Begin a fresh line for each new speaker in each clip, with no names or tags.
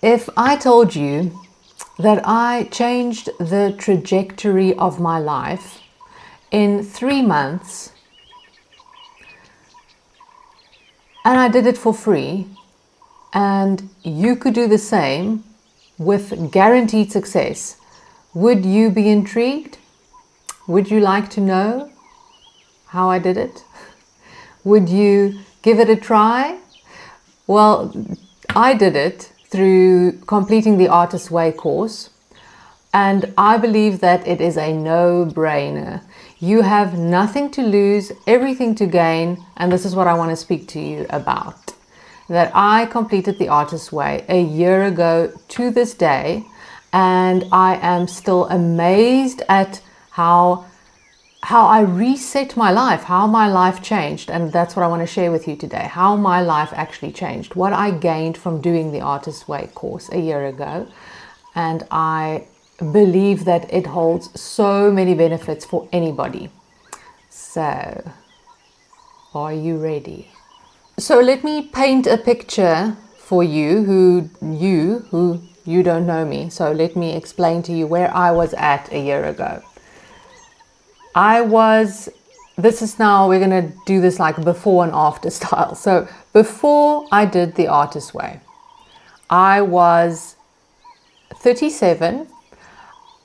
If I told you that I changed the trajectory of my life in 3 months, and I did it for free, and you could do the same with guaranteed success, would you be intrigued? Would you like to know how I did it? Would you give it a try? Well, I did it through completing the Artist's Way course, and I believe that it is a no-brainer. You have nothing to lose, everything to gain, and this is what I want to speak to you about. That I completed the Artist's Way a year ago to this day, and I am still amazed at how I reset my life, how my life changed. And that's what I want to share with you today, how my life actually changed, what I gained from doing the Artist's Way course a year ago. And I believe that it holds so many benefits for anybody. So, are you ready? So let me paint a picture for you who you don't know me. So let me explain to you where I was at a year ago. This is now, we're going to do this like before and after style. So before I did the Artist's Way, I was 37.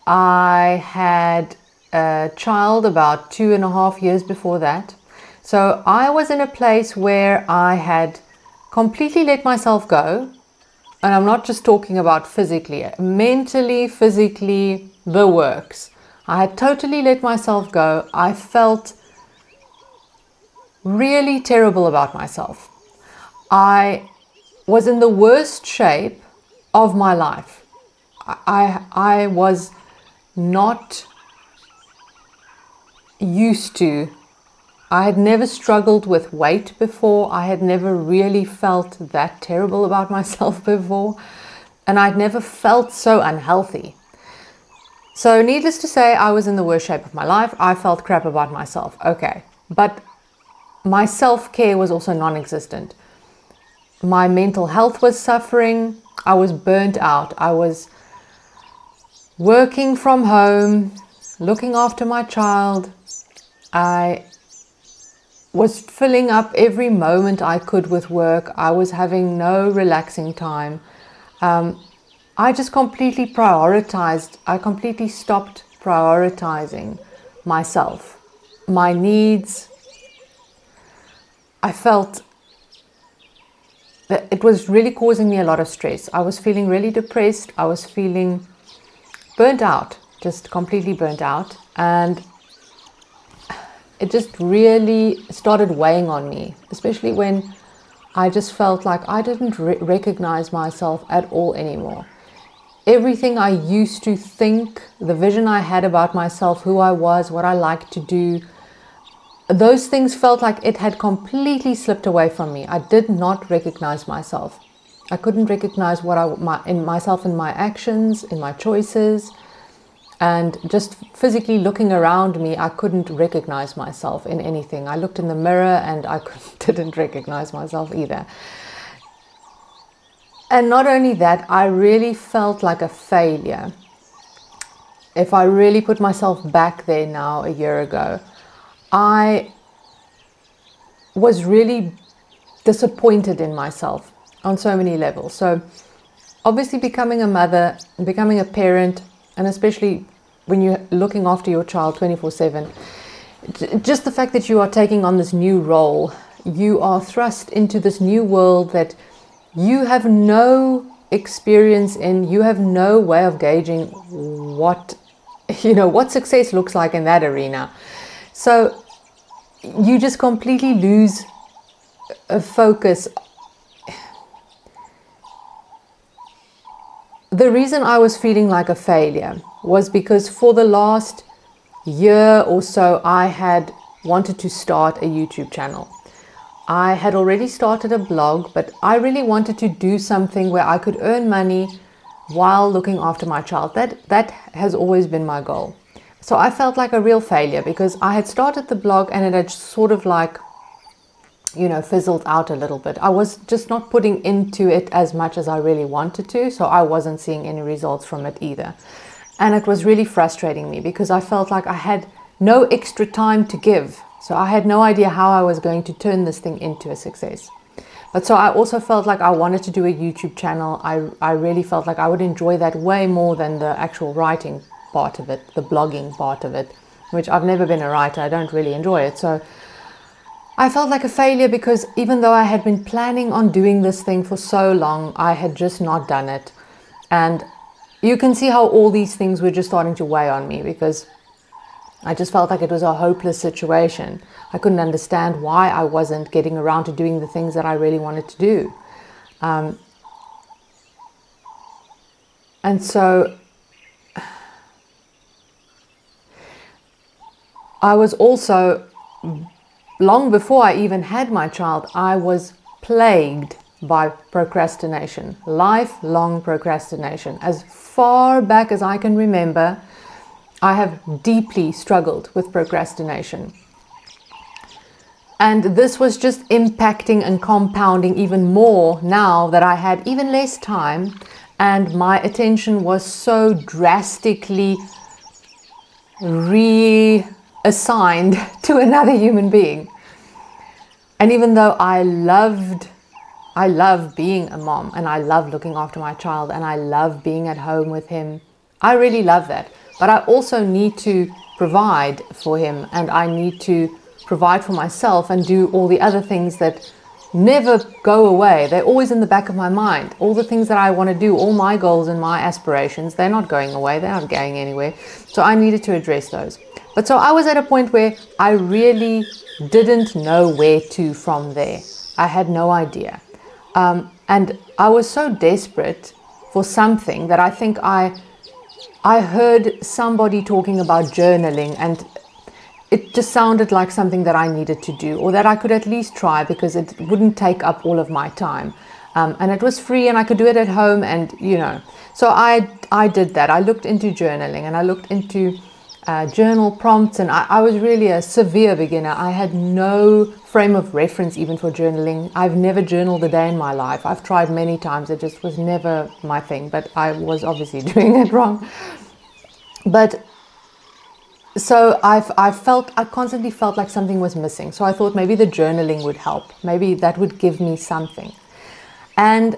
I had a child about 2.5 years before that. So I was in a place where I had completely let myself go. And I'm not just talking about physically, mentally, physically, the works. I had totally let myself go. I felt really terrible about myself. I was in the worst shape of my life. I was not used to. I had never struggled with weight before. I had never really felt that terrible about myself before. And I'd never felt so unhealthy. So needless to say, I was in the worst shape of my life. I felt crap about myself. Okay. But my self-care was also non-existent. My mental health was suffering. I was burnt out. I was working from home, looking after my child. I was filling up every moment I could with work. I was having no relaxing time. I just completely prioritized. I completely stopped prioritizing myself, my needs. I felt that it was really causing me a lot of stress. I was feeling really depressed. I was feeling burnt out, just completely burnt out. And it just really started weighing on me, especially when I just felt like I didn't recognize myself at all anymore. Everything I used to think, the vision I had about myself, who I was, what I liked to do, those things felt like it had completely slipped away from me. I did not recognize myself. I couldn't recognize myself in my actions, in my choices, and just physically looking around me, I couldn't recognize myself in anything. I looked in the mirror and I didn't recognize myself either. And not only that, I really felt like a failure. If I really put myself back there now a year ago, I was really disappointed in myself on so many levels. So obviously becoming a mother, becoming a parent, and especially when you're looking after your child 24/7, just the fact that you are taking on this new role, you are thrust into this new world that you have no experience in, you have no way of gauging what success looks like in that arena. So you just completely lose a focus. The reason I was feeling like a failure was because for the last year or so, I had wanted to start a YouTube channel. I had already started a blog, but I really wanted to do something where I could earn money while looking after my child. That has always been my goal. So I felt like a real failure because I had started the blog and it had sort of like fizzled out a little bit. I was just not putting into it as much as I really wanted to, so I wasn't seeing any results from it either. And it was really frustrating me because I felt like I had no extra time to give. So I had no idea how I was going to turn this thing into a success. But so I also felt like I wanted to do a YouTube channel. I really felt like I would enjoy that way more than the actual writing part of it, the blogging part of it, which I've never been a writer. I don't really enjoy it. So I felt like a failure because even though I had been planning on doing this thing for so long, I had just not done it. And you can see how all these things were just starting to weigh on me because I just felt like it was a hopeless situation. I couldn't understand why I wasn't getting around to doing the things that I really wanted to do. And so I was also, long before I even had my child, I was plagued by procrastination, lifelong procrastination. As far back as I can remember, I have deeply struggled with procrastination. And this was just impacting and compounding even more now that I had even less time and my attention was so drastically reassigned to another human being. And even though I love being a mom and I love looking after my child and I love being at home with him, I really love that. But I also need to provide for him and I need to provide for myself and do all the other things that never go away. They're always in the back of my mind. All the things that I want to do, all my goals and my aspirations, they're not going away. They're not going anywhere. So I needed to address those. But so I was at a point where I really didn't know where to from there. I had no idea. And I was so desperate for something that I think I heard somebody talking about journaling and it just sounded like something that I needed to do or that I could at least try because it wouldn't take up all of my time. And it was free and I could do it at home and, So I did that. I looked into journaling and I looked into journal prompts and I was really a severe beginner. I had no frame of reference even for journaling. I've never journaled a day in my life. I've tried many times. It just was never my thing, but I was obviously doing it wrong. But so I constantly felt like something was missing. So I thought maybe the journaling would help. Maybe that would give me something. And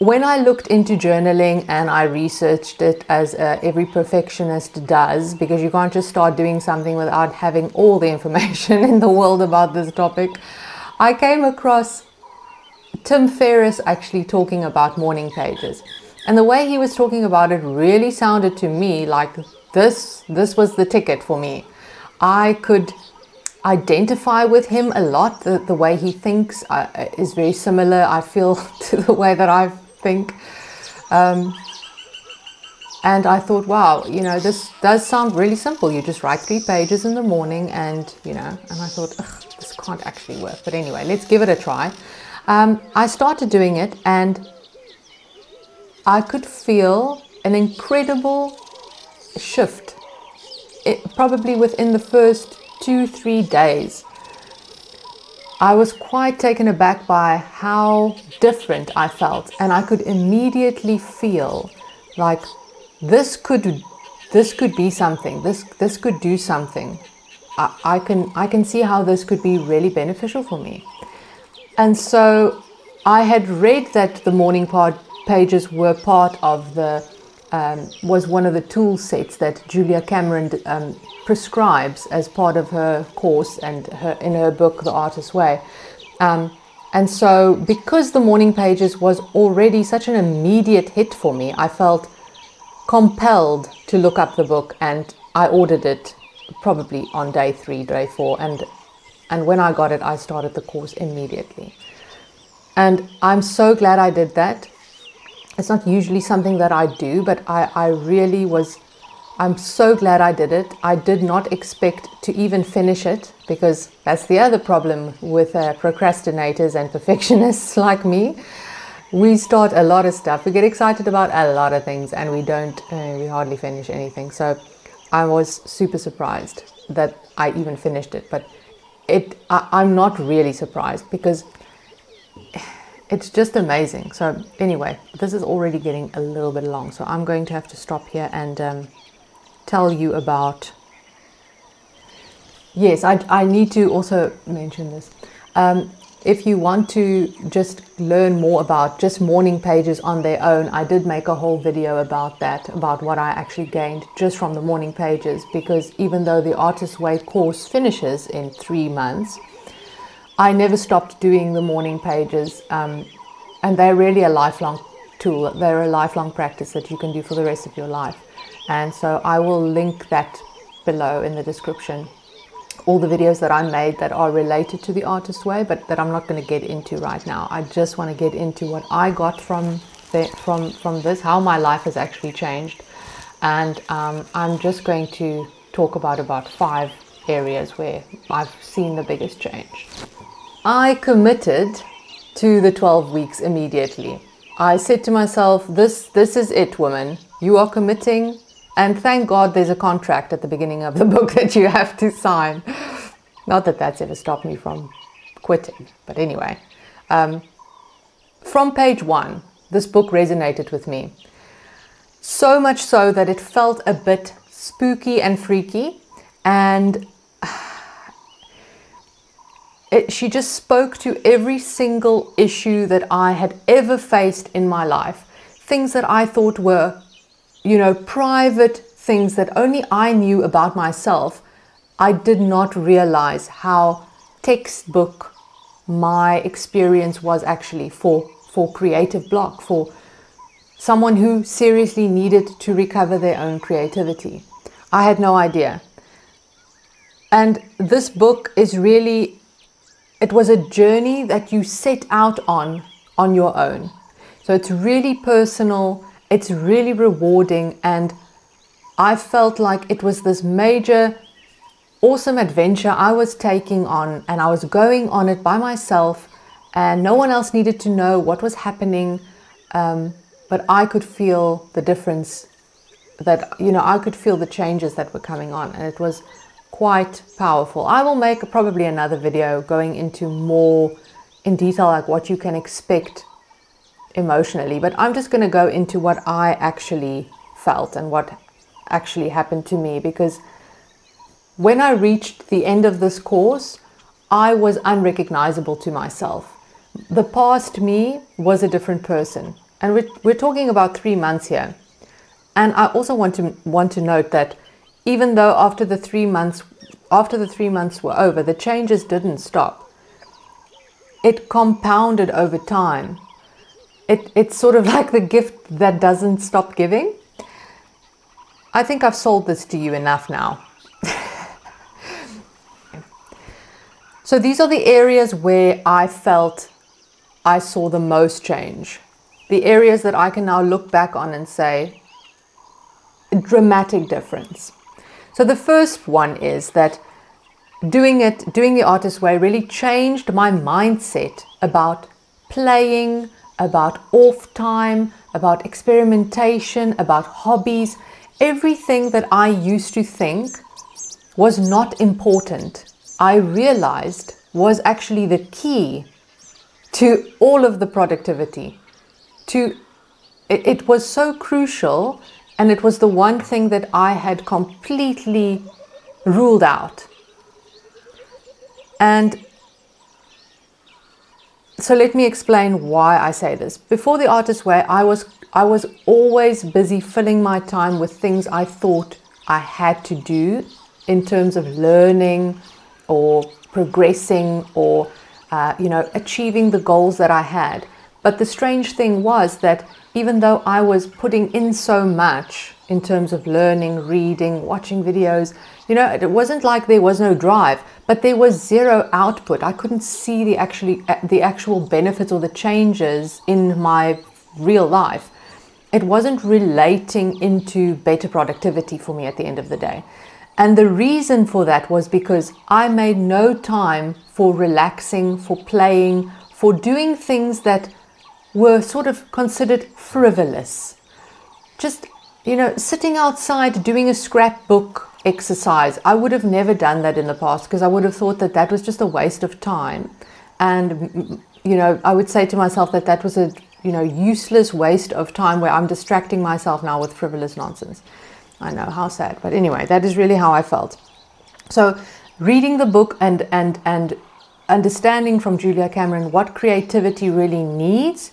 when I looked into journaling and I researched it as every perfectionist does, because you can't just start doing something without having all the information in the world about this topic, I came across Tim Ferriss actually talking about morning pages. And the way he was talking about it really sounded to me like this was the ticket for me. I could identify with him a lot. The way he thinks is very similar, I feel, to the way that I think. And I thought, wow, this does sound really simple. You just write 3 pages in the morning and, and I thought, this can't actually work. But anyway, let's give it a try. I started doing it and I could feel an incredible shift. Probably within the first 2-3 days. I was quite taken aback by how different I felt, and I could immediately feel like this could be something. This could do something. I can see how this could be really beneficial for me. And so I had read that the morning pages were part of was one of the tool sets that Julia Cameron prescribes as part of her course and in her book, The Artist's Way. And so because the morning pages was already such an immediate hit for me, I felt compelled to look up the book and I ordered it probably on day 3, day 4. And when I got it, I started the course immediately. And I'm so glad I did that. It's not usually something that I do, but I'm so glad I did it. I did not expect to even finish it because that's the other problem with procrastinators and perfectionists like me. We start a lot of stuff. We get excited about a lot of things and we hardly finish anything. So I was super surprised that I even finished it. But I'm not really surprised because it's just amazing. So anyway, this is already getting a little bit long, so I'm going to have to stop here and tell you about... Yes, I need to also mention this. If you want to just learn more about just morning pages on their own, I did make a whole video about that, about what I actually gained just from the morning pages, because even though the Artist's Way course finishes in 3 months, I never stopped doing the morning pages, and they're really a lifelong tool. They're a lifelong practice that you can do for the rest of your life. And so I will link that below in the description. All the videos that I made that are related to the Artist's Way, but that I'm not going to get into right now. I just want to get into what I got from this, how my life has actually changed. And I'm just going to talk about 5 areas where I've seen the biggest change. I committed to the 12 weeks immediately. I said to myself, this is it, woman. You are committing, and thank God there's a contract at the beginning of the book that you have to sign. Not that that's ever stopped me from quitting, but anyway. From page 1, this book resonated with me. So much so that it felt a bit spooky and freaky, and she just spoke to every single issue that I had ever faced in my life. Things that I thought were, private things that only I knew about myself. I did not realize how textbook my experience was actually for creative block, for someone who seriously needed to recover their own creativity. I had no idea. And this book is really... It was a journey that you set out on your own. So it's really personal, it's really rewarding, and I felt like it was this major, awesome adventure I was taking on, and I was going on it by myself, and no one else needed to know what was happening, but I could feel the difference, that, I could feel the changes that were coming on, and it was quite powerful. I will make probably another video going into more in detail, like what you can expect emotionally, but I'm just going to go into what I actually felt and what actually happened to me, because when I reached the end of this course, I was unrecognizable to myself. The past me was a different person, and we're talking about 3 months here. And I also want to note that even though after the 3 months were over, the changes didn't stop. It compounded over time. It's sort of like the gift that doesn't stop giving. I think I've sold this to you enough now. So these are the areas where I felt I saw the most change. The areas that I can now look back on and say, a dramatic difference. So the first one is that doing the Artist's Way really changed my mindset about playing, about off time, about experimentation, about hobbies. Everything that I used to think was not important, I realized was actually the key to all of the productivity. It was so crucial, and it was the one thing that I had completely ruled out. And so let me explain why I say this. Before the Artist's Way, I was always busy filling my time with things I thought I had to do in terms of learning or progressing or achieving the goals that I had. But the strange thing was that even though I was putting in so much in terms of learning, reading, watching videos, it wasn't like there was no drive, but there was zero output. I couldn't see the actual benefits or the changes in my real life. It wasn't relating into better productivity for me at the end of the day. And the reason for that was because I made no time for relaxing, for playing, for doing things that were sort of considered frivolous. Just sitting outside doing a scrapbook exercise. I would have never done that in the past because I would have thought that that was just a waste of time. And, I would say to myself that that was a, useless waste of time where I'm distracting myself now with frivolous nonsense. I know, how sad. But anyway, that is really how I felt. So reading the book and understanding from Julia Cameron what creativity really needs,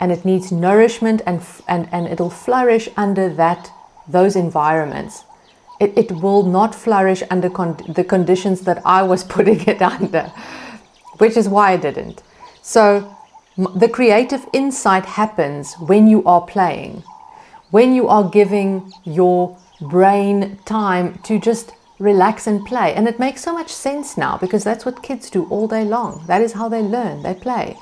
and it needs nourishment, and it'll flourish under those environments. It will not flourish under the conditions that I was putting it under, which is why I didn't. So the creative insight happens when you are playing, when you are giving your brain time to just relax and play. And it makes so much sense now because that's what kids do all day long. That is how they learn, they play.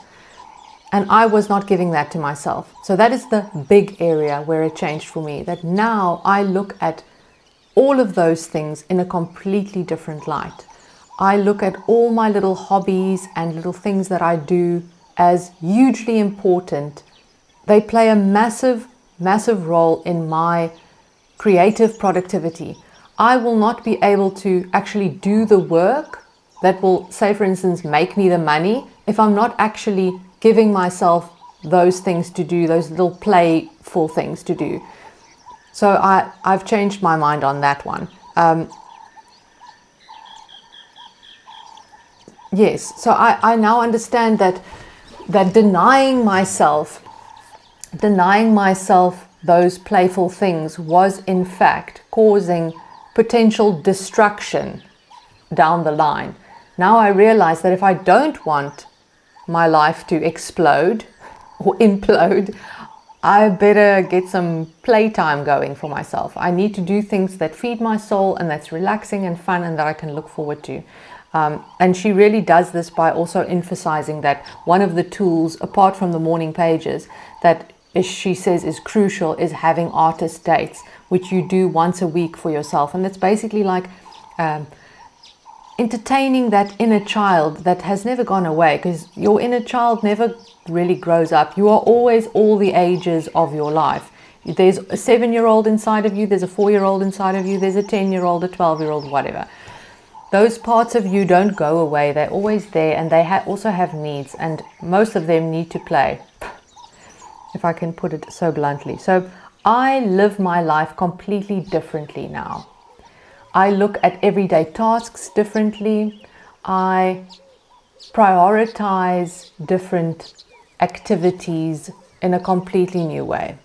And I was not giving that to myself. So that is the big area where it changed for me, that now I look at all of those things in a completely different light. I look at all my little hobbies and little things that I do as hugely important. They play a massive, massive role in my creative productivity. I will not be able to actually do the work that will, say for instance, make me the money if I'm not actually giving myself those things to do, those little playful things to do. So I've changed my mind on that one. Yes, so I now understand that denying myself those playful things was in fact causing potential destruction down the line. Now I realize that if I don't want my life to explode or implode, I better get some playtime going for myself. I need to do things that feed my soul and that's relaxing and fun and that I can look forward to. And she really does this by also emphasizing that one of the tools, apart from the morning pages, that she says is crucial is having artist dates, which you do once a week for yourself. And it's basically like entertaining that inner child that has never gone away, because your inner child never really grows up. You are always all the ages of your life. There's a 7-year-old inside of you, there's a 4-year-old inside of you, there's a 10-year-old, a 12-year-old, whatever. Those parts of you don't go away. They're always there, and they also have needs, and most of them need to play, if I can put it so bluntly. So I live my life completely differently now. I look at everyday tasks differently. I prioritize different activities in a completely new way.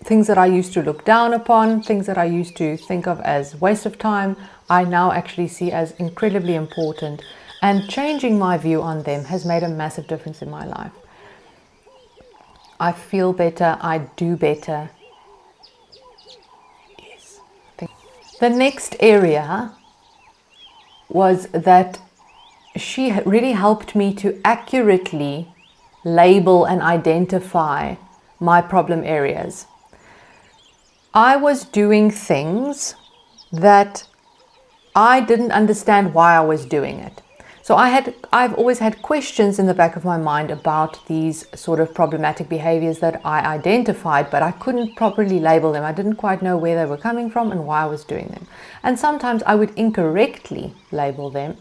Things that I used to look down upon, things that I used to think of as waste of time, I now actually see as incredibly important. And changing my view on them has made a massive difference in my life. I feel better, I do better. Yes. The next area was that she really helped me to accurately label and identify my problem areas. I was doing things that I didn't understand why I was doing it. So I've always had questions in the back of my mind about these sort of problematic behaviors that I identified, but I couldn't properly label them. I didn't quite know where they were coming from and why I was doing them. And sometimes I would incorrectly label them.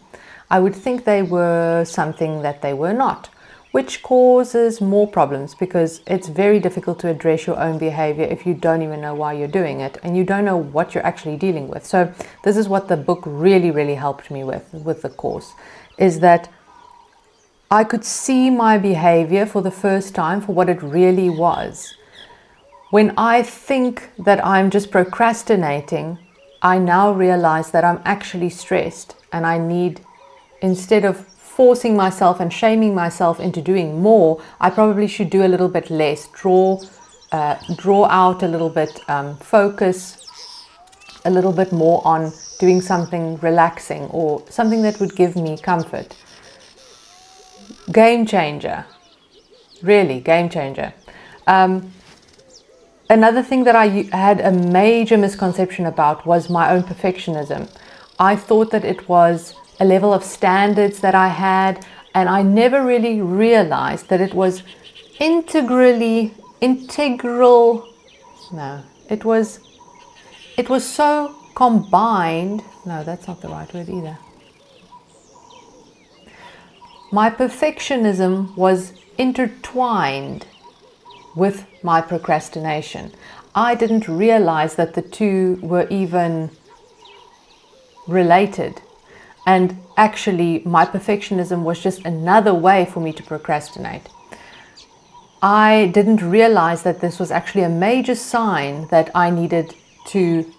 I would think they were something that they were not, which causes more problems because it's very difficult to address your own behavior if you don't even know why you're doing it and you don't know what you're actually dealing with. So this is what the book really, really helped me with the course, is that I could see my behavior for the first time for what it really was. When I think that I'm just procrastinating, I now realize that I'm actually stressed and I need, instead of forcing myself and shaming myself into doing more, I probably should do a little bit less, draw out a little bit, focus a little bit more on doing something relaxing or something that would give me comfort. Game changer, really game changer. Another thing that I had a major misconception about was my own perfectionism. I thought that it was a level of standards that I had, and I never really realized that it was integral It was so combined. No, that's not the right word either. My perfectionism was intertwined with my procrastination. I didn't realize that the two were even related. And actually, my perfectionism was just another way for me to procrastinate. I didn't realize that this was actually a major sign that I needed to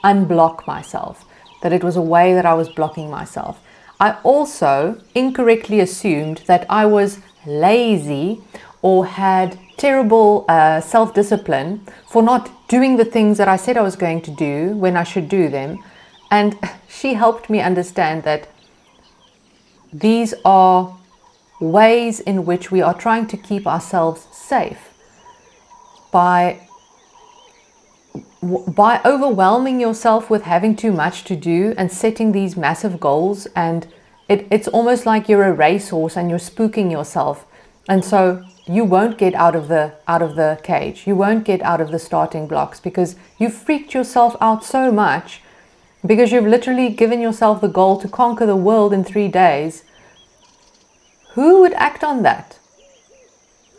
unblock myself, that it was a way that I was blocking myself. I also incorrectly assumed that I was lazy or had terrible self-discipline for not doing the things that I said I was going to do when I should do them. And she helped me understand that these are ways in which we are trying to keep ourselves safe by overwhelming yourself with having too much to do and setting these massive goals. And it's almost like you're a racehorse and you're spooking yourself, and so you won't get out of the cage, you won't get out of the starting blocks, because you've freaked yourself out so much, because you've literally given yourself the goal to conquer the world in 3 days. Who would act on that?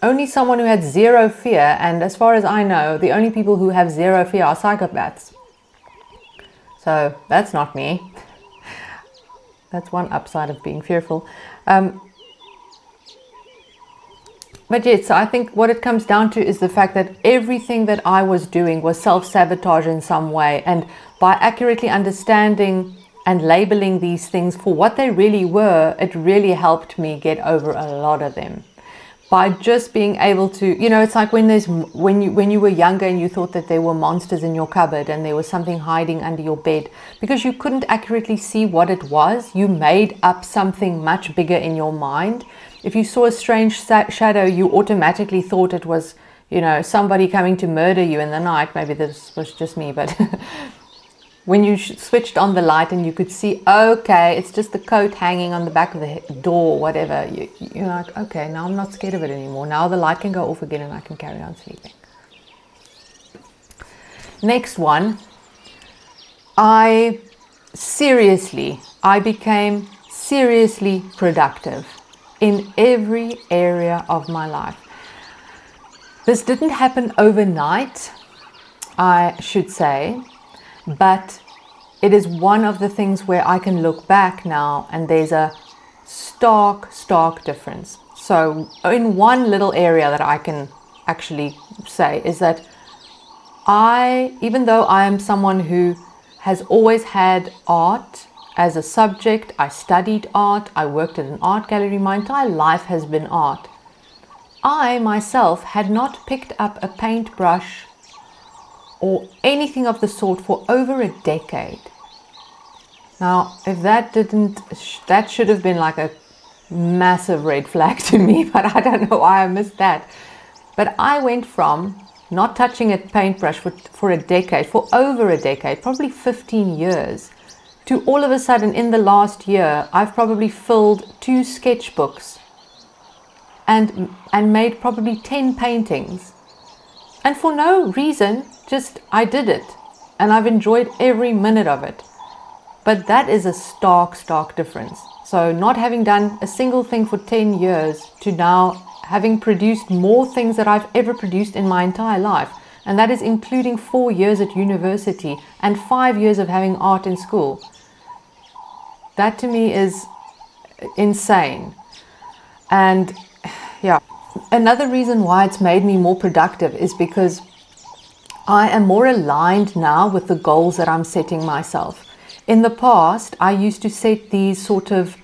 Only someone who had zero fear, and as far as I know, the only people who have zero fear are psychopaths. So that's not me. That's one upside of being fearful. But yes, so I think what it comes down to is the fact that everything that I was doing was self-sabotage in some way. And by accurately understanding and labeling these things for what they really were, it really helped me get over a lot of them. By just being able to, it's like when you were younger and you thought that there were monsters in your cupboard and there was something hiding under your bed, because you couldn't accurately see what it was, you made up something much bigger in your mind. If you saw a strange shadow, you automatically thought it was, somebody coming to murder you in the night. Maybe this was just me, but when you switched on the light and you could see, okay, it's just the coat hanging on the back of the door, whatever, you're like, okay, now I'm not scared of it anymore. Now the light can go off again and I can carry on sleeping. Next one, I became seriously productive in every area of my life. This didn't happen overnight, I should say, but it is one of the things where I can look back now and there's a stark difference. So in one little area that I can actually say is that even though I am someone who has always had art as a subject, I studied art, I worked at an art gallery, my entire life has been art. I myself had not picked up a paintbrush or anything of the sort for over a decade. Now, if that should have been like a massive red flag to me, but I don't know why I missed that. But I went from not touching a paintbrush for a decade, for over a decade, probably 15 years, to all of a sudden in the last year, I've probably filled 2 sketchbooks and made probably 10 paintings. And for no reason, just I did it. And I've enjoyed every minute of it. But that is a stark difference. So not having done a single thing for 10 years to now having produced more things that I've ever produced in my entire life. And that is including 4 years at university and 5 years of having art in school. That to me is insane. And yeah, another reason why it's made me more productive is because I am more aligned now with the goals that I'm setting myself. In the past, I used to set these sort of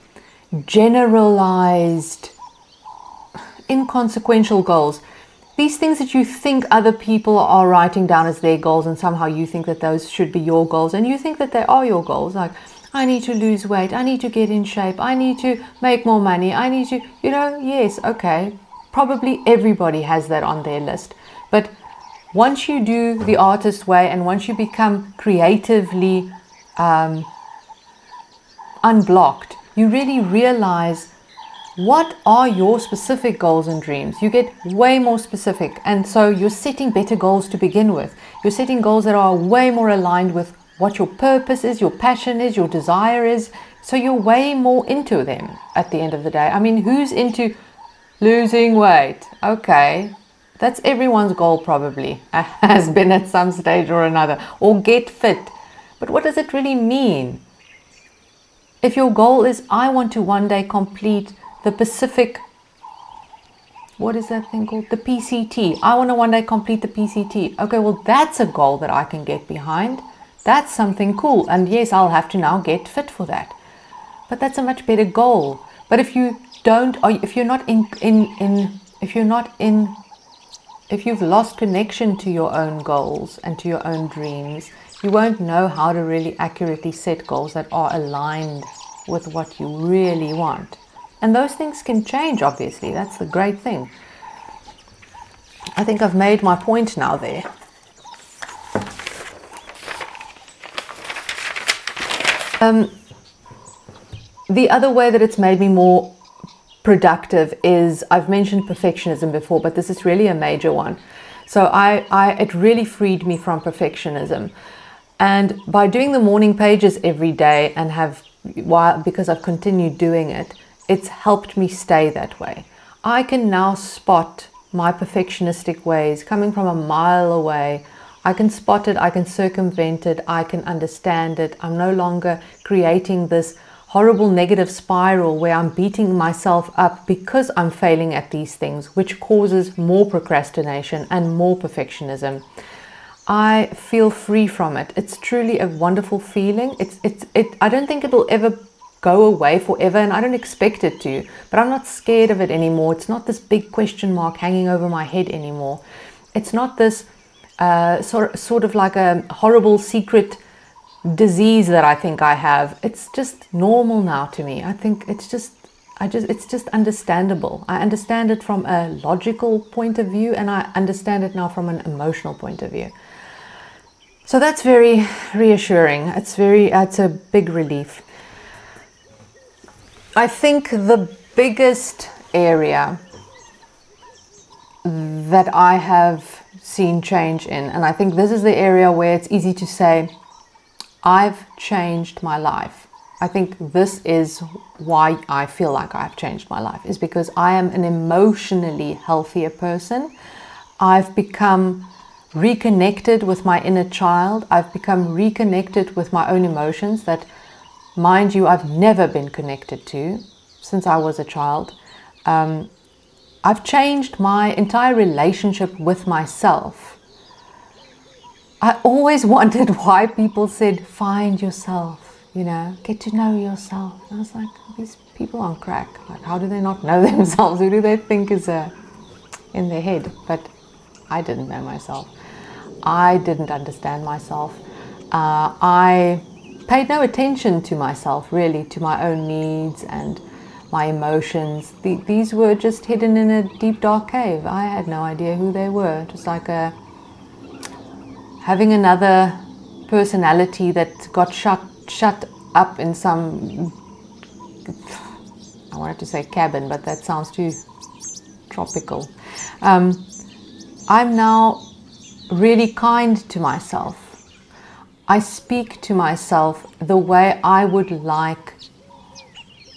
generalized, inconsequential goals. These things that you think other people are writing down as their goals, and somehow you think that those should be your goals, and you think that they are your goals. Like, I need to lose weight, I need to get in shape, I need to make more money, I need to, yes, okay. Probably everybody has that on their list. But once you do the artist way and once you become creatively unblocked, you really realize what are your specific goals and dreams? You get way more specific. And so you're setting better goals to begin with. You're setting goals that are way more aligned with what your purpose is, your passion is, your desire is. So you're way more into them at the end of the day. I mean, who's into losing weight? Okay, that's everyone's goal probably, has been at some stage or another. Or get fit. But what does it really mean? If your goal is, I want to one day complete the Pacific, what is that thing called? The PCT. I want to one day complete the PCT. Okay, well, that's a goal that I can get behind. That's something cool. And yes, I'll have to now get fit for that. But that's a much better goal. But if you don't, or if you're not if you've lost connection to your own goals and to your own dreams, you won't know how to really accurately set goals that are aligned with what you really want. And those things can change, obviously. That's the great thing. I think I've made my point now there. The other way that it's made me more productive is, I've mentioned perfectionism before, but this is really a major one. So it really freed me from perfectionism. And by doing the morning pages every day and because I've continued doing it, it's helped me stay that way. I can now spot my perfectionistic ways coming from a mile away. I can spot it, I can circumvent it, I can understand it. I'm no longer creating this horrible negative spiral where I'm beating myself up because I'm failing at these things, which causes more procrastination and more perfectionism. I feel free from it. It's truly a wonderful feeling. I don't think it'll ever go away forever, and I don't expect it to, but I'm not scared of it anymore. It's not this big question mark hanging over my head anymore. It's not this sort of like a horrible secret disease that I think I have. It's just normal now to me. I think it's just understandable. I understand it from a logical point of view, and I understand it now from an emotional point of view. So that's very reassuring. It's a big relief. I think the biggest area that I have seen change in, and I think this is the area where it's easy to say, I've changed my life. I think this is why I feel like I've changed my life, is because I am an emotionally healthier person. I've become reconnected with my inner child. I've become reconnected with my own emotions that, mind you, I've never been connected to since I was a child. I've changed my entire relationship with myself. I always wondered why people said, find yourself, get to know yourself. And I was like, these people on crack. Like, how do they not know themselves? Who do they think is in their head? But I didn't know myself. I didn't understand myself. I paid no attention to myself, really, to my own needs and my emotions. These were just hidden in a deep, dark cave. I had no idea who they were. Just like having another personality that got shut up in some, I wanted to say cabin, but that sounds too tropical. I'm now really kind to myself. I speak to myself the way I would like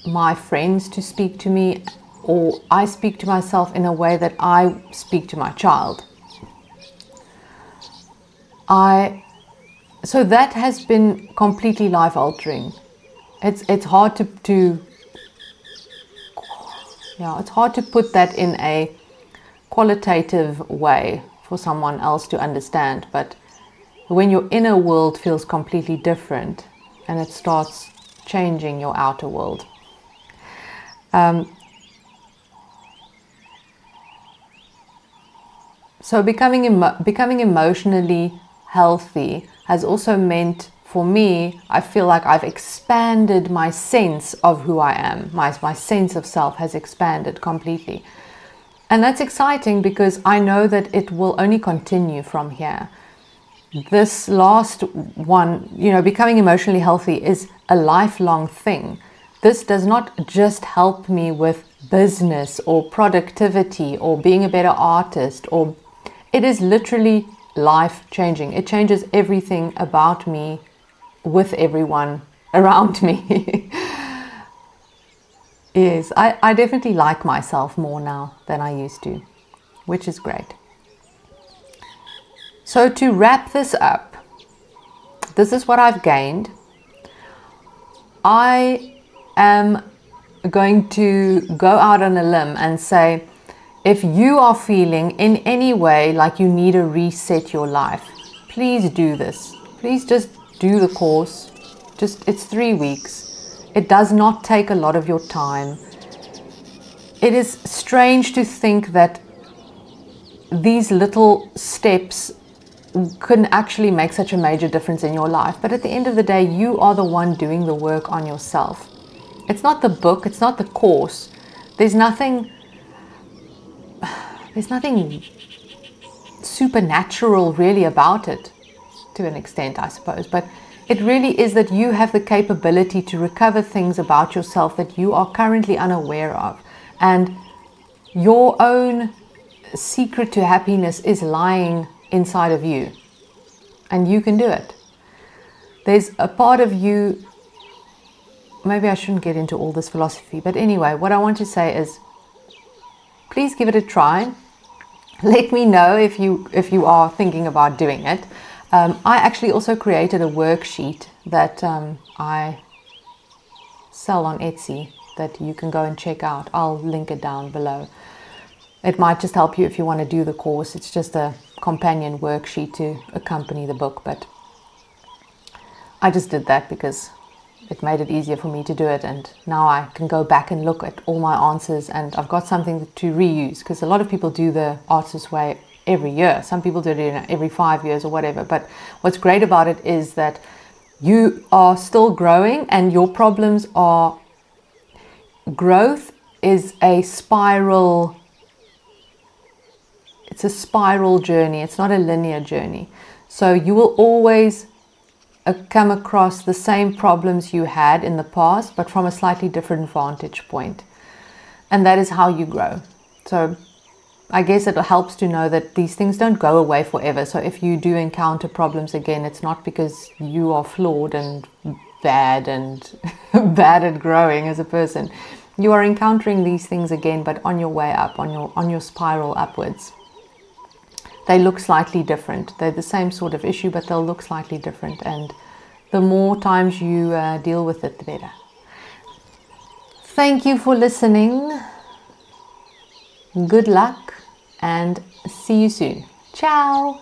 my friends to speak to me, or I speak to myself in a way that I speak to my child. So that has been completely life-altering. It's hard to put that in a qualitative way for someone else to understand, but when your inner world feels completely different and it starts changing your outer world. So becoming emotionally healthy has also meant, for me, I feel like I've expanded my sense of who I am. My sense of self has expanded completely. And that's exciting because I know that it will only continue from here. This last one, becoming emotionally healthy is a lifelong thing. This does not just help me with business or productivity or being a better artist, or it is literally life changing. It changes everything about me with everyone around me. Yes, I definitely like myself more now than I used to, which is great. So to wrap this up, this is what I've gained. I am going to go out on a limb and say, if you are feeling in any way like you need to reset your life, please do this. Please just do the course. It's 3 weeks. It does not take a lot of your time. It is strange to think that these little steps can actually make such a major difference in your life. But at the end of the day, you are the one doing the work on yourself. It's not the book, it's not the course. There's nothing supernatural really about it, to an extent, I suppose. But it really is that you have the capability to recover things about yourself that you are currently unaware of. And your own secret to happiness is lying inside of you. And you can do it. There's a part of you, maybe I shouldn't get into all this philosophy, but anyway, what I want to say is, please give it a try. Let me know if you are thinking about doing it. I actually also created a worksheet that I sell on Etsy that you can go and check out. I'll link it down below. It might just help you if you want to do the course. It's just a companion worksheet to accompany the book, but I just did that because it made it easier for me to do it, and now I can go back and look at all my answers, and I've got something to reuse, because a lot of people do the Artist's Way every year. Some people do it every 5 years or whatever, but what's great about it is that you are still growing, and your problems are... Growth is a spiral. It's a spiral journey. It's not a linear journey. So you will always come across the same problems you had in the past, but from a slightly different vantage point. And that is how you grow. So I guess it helps to know that these things don't go away forever. So if you do encounter problems again, it's not because you are flawed and bad bad at growing as a person. You are encountering these things again, but on your way up, on your spiral upwards. They look slightly different. They're the same sort of issue, but they'll look slightly different. And the more times you deal with it, the better. Thank you for listening. Good luck and see you soon. Ciao.